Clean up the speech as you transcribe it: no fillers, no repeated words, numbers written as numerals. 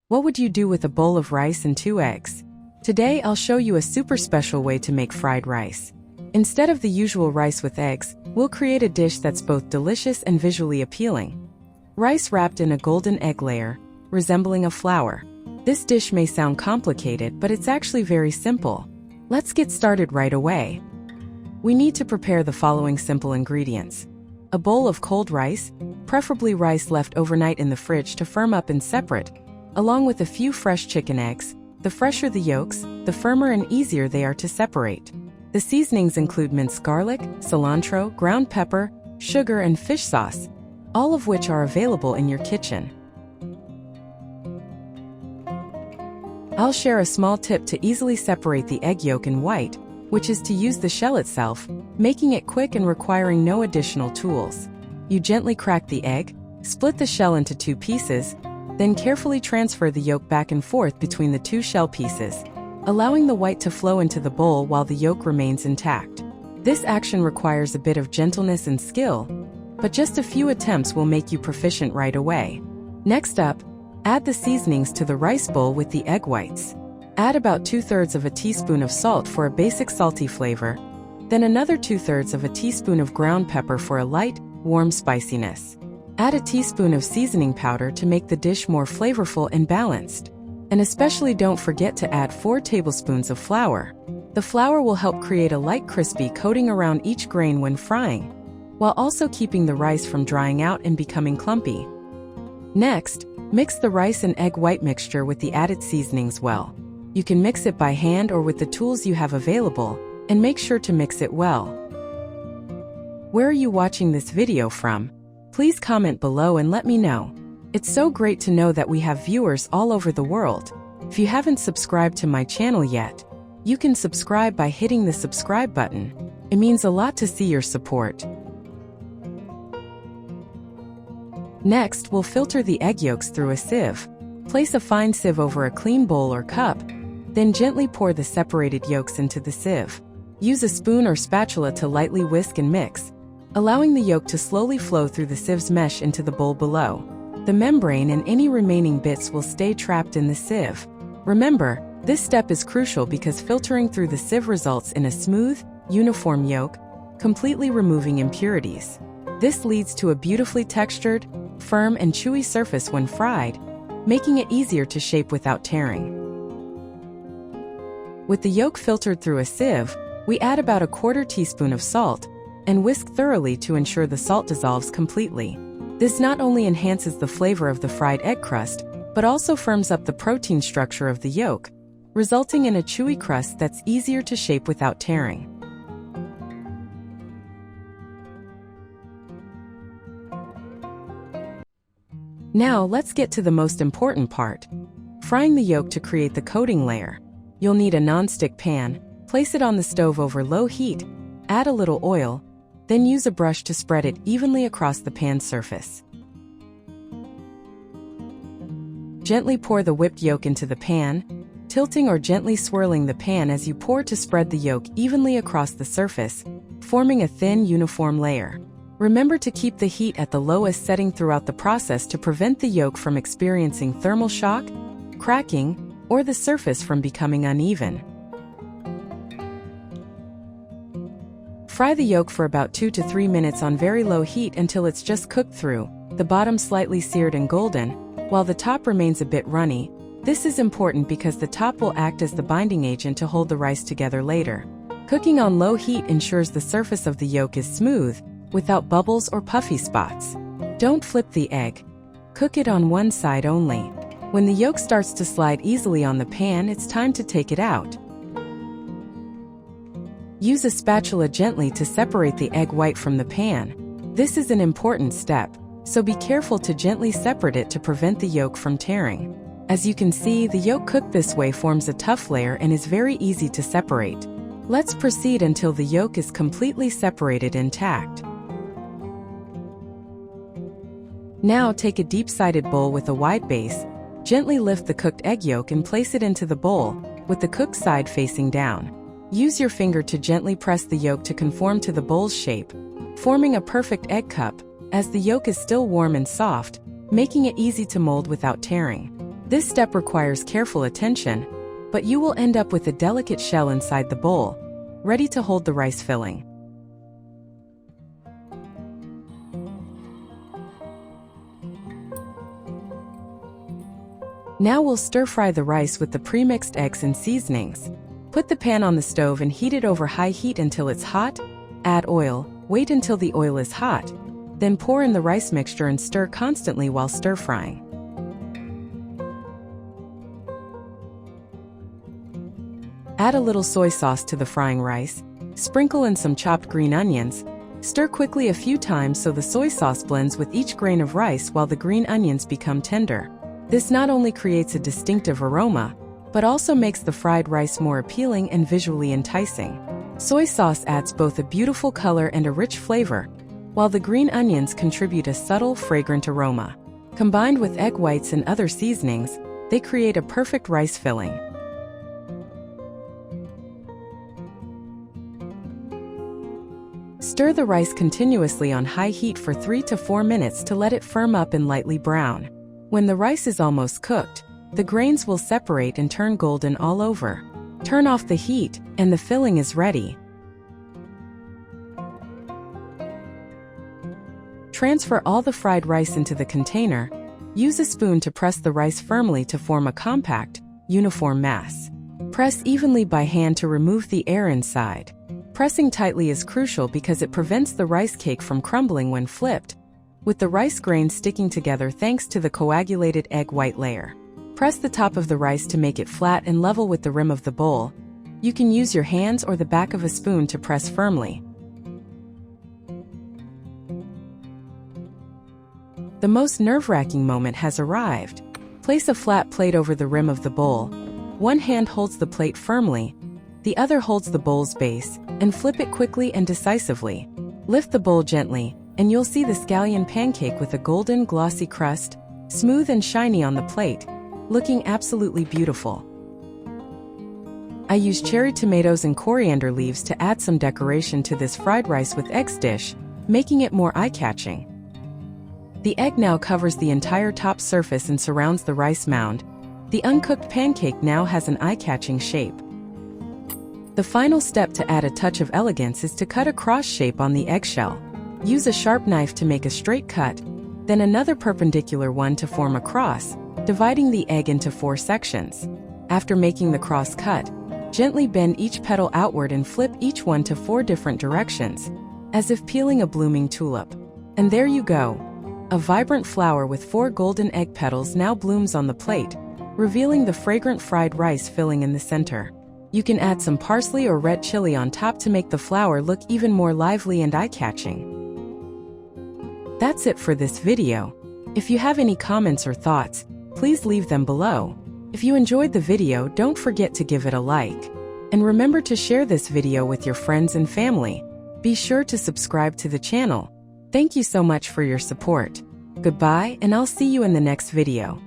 What would you do with a bowl of rice and 2 eggs? Today I'll show you a super special way to make fried rice. Instead of the usual rice with eggs, we'll create a dish that's both delicious and visually appealing. Rice wrapped in a golden egg layer, resembling a flower. This dish may sound complicated, but it's actually very simple. Let's get started right away. We need to prepare the following simple ingredients. A bowl of cold rice, preferably rice left overnight in the fridge to firm up and separate, along with a few fresh chicken eggs. The fresher the yolks, the firmer and easier they are to separate. The seasonings include minced garlic, cilantro, ground pepper, sugar, and fish sauce, all of which are available in your kitchen. I'll share a small tip to easily separate the egg yolk and white, which is to use the shell itself, making it quick and requiring no additional tools. You gently crack the egg, split the shell into 2 pieces, then carefully transfer the yolk back and forth between the 2 shell pieces, allowing the white to flow into the bowl while the yolk remains intact. This action requires a bit of gentleness and skill, but just a few attempts will make you proficient right away. Next up, add the seasonings to the rice bowl with the egg whites. Add about 2/3 of a teaspoon of salt for a basic salty flavor, then another 2/3 of a teaspoon of ground pepper for a light, warm spiciness. Add a teaspoon of seasoning powder to make the dish more flavorful and balanced. And especially don't forget to add 4 tablespoons of flour. The flour will help create a light crispy coating around each grain when frying, while also keeping the rice from drying out and becoming clumpy. Next, mix the rice and egg white mixture with the added seasonings well. You can mix it by hand or with the tools you have available, and make sure to mix it well. Where are you watching this video from? Please comment below and let me know. It's so great to know that we have viewers all over the world. If you haven't subscribed to my channel yet, you can subscribe by hitting the subscribe button. It means a lot to see your support. Next, we'll filter the egg yolks through a sieve. Place a fine sieve over a clean bowl or cup, then gently pour the separated yolks into the sieve. Use a spoon or spatula to lightly whisk and mix, allowing the yolk to slowly flow through the sieve's mesh into the bowl below. The membrane and any remaining bits will stay trapped in the sieve. Remember, this step is crucial because filtering through the sieve results in a smooth, uniform yolk, completely removing impurities. This leads to a beautifully textured, firm and chewy surface when fried, making it easier to shape without tearing. With the yolk filtered through a sieve, we add about a 1/4 teaspoon of salt, and whisk thoroughly to ensure the salt dissolves completely. This not only enhances the flavor of the fried egg crust, but also firms up the protein structure of the yolk, resulting in a chewy crust that's easier to shape without tearing. Now let's get to the most important part, frying the yolk to create the coating layer. You'll need a non-stick pan, place it on the stove over low heat, add a little oil, then use a brush to spread it evenly across the pan surface. Gently pour the whipped yolk into the pan, tilting or gently swirling the pan as you pour to spread the yolk evenly across the surface, forming a thin, uniform layer. Remember to keep the heat at the lowest setting throughout the process to prevent the yolk from experiencing thermal shock, cracking, or the surface from becoming uneven. Fry the yolk for about 2 to 3 minutes on very low heat until it's just cooked through, the bottom slightly seared and golden, while the top remains a bit runny. This is important because the top will act as the binding agent to hold the rice together later. Cooking on low heat ensures the surface of the yolk is smooth, without bubbles or puffy spots. Don't flip the egg. Cook it on one side only. When the yolk starts to slide easily on the pan, it's time to take it out. Use a spatula gently to separate the egg white from the pan. This is an important step, so be careful to gently separate it to prevent the yolk from tearing. As you can see, the yolk cooked this way forms a tough layer and is very easy to separate. Let's proceed until the yolk is completely separated intact. Now take a deep-sided bowl with a wide base, gently lift the cooked egg yolk and place it into the bowl, with the cooked side facing down. Use your finger to gently press the yolk to conform to the bowl's shape, forming a perfect egg cup, as the yolk is still warm and soft, making it easy to mold without tearing. This step requires careful attention, but you will end up with a delicate shell inside the bowl, ready to hold the rice filling. Now we'll stir-fry the rice with the pre-mixed eggs and seasonings. Put the pan on the stove and heat it over high heat until it's hot. Add oil, wait until the oil is hot. Then pour in the rice mixture and stir constantly while stir-frying. Add a little soy sauce to the frying rice. Sprinkle in some chopped green onions. Stir quickly a few times so the soy sauce blends with each grain of rice while the green onions become tender. This not only creates a distinctive aroma, but also makes the fried rice more appealing and visually enticing. Soy sauce adds both a beautiful color and a rich flavor, while the green onions contribute a subtle, fragrant aroma. Combined with egg whites and other seasonings, they create a perfect rice filling. Stir the rice continuously on high heat for 3 to 4 minutes to let it firm up and lightly brown. When the rice is almost cooked, the grains will separate and turn golden all over. Turn off the heat, and the filling is ready. Transfer all the fried rice into the container. Use a spoon to press the rice firmly to form a compact, uniform mass. Press evenly by hand to remove the air inside. Pressing tightly is crucial because it prevents the rice cake from crumbling when flipped, with the rice grains sticking together thanks to the coagulated egg white layer. Press the top of the rice to make it flat and level with the rim of the bowl. You can use your hands or the back of a spoon to press firmly. The most nerve-wracking moment has arrived. Place a flat plate over the rim of the bowl. One hand holds the plate firmly, the other holds the bowl's base, and flip it quickly and decisively. Lift the bowl gently, and you'll see the scallion pancake with a golden, glossy crust, smooth and shiny on the plate, looking absolutely beautiful. I use cherry tomatoes and coriander leaves to add some decoration to this fried rice with eggs dish, making it more eye-catching. The egg now covers the entire top surface and surrounds the rice mound. The uncooked pancake now has an eye-catching shape. The final step to add a touch of elegance is to cut a cross shape on the eggshell. Use a sharp knife to make a straight cut, then another perpendicular one to form a cross, dividing the egg into 4 sections. After making the cross cut, gently bend each petal outward and flip each one to 4 different directions, as if peeling a blooming tulip. And there you go. A vibrant flower with 4 golden egg petals now blooms on the plate, revealing the fragrant fried rice filling in the center. You can add some parsley or red chili on top to make the flower look even more lively and eye-catching. That's it for this video. If you have any comments or thoughts, please leave them below. If you enjoyed the video, don't forget to give it a like. And remember to share this video with your friends and family. Be sure to subscribe to the channel. Thank you so much for your support. Goodbye, and I'll see you in the next video.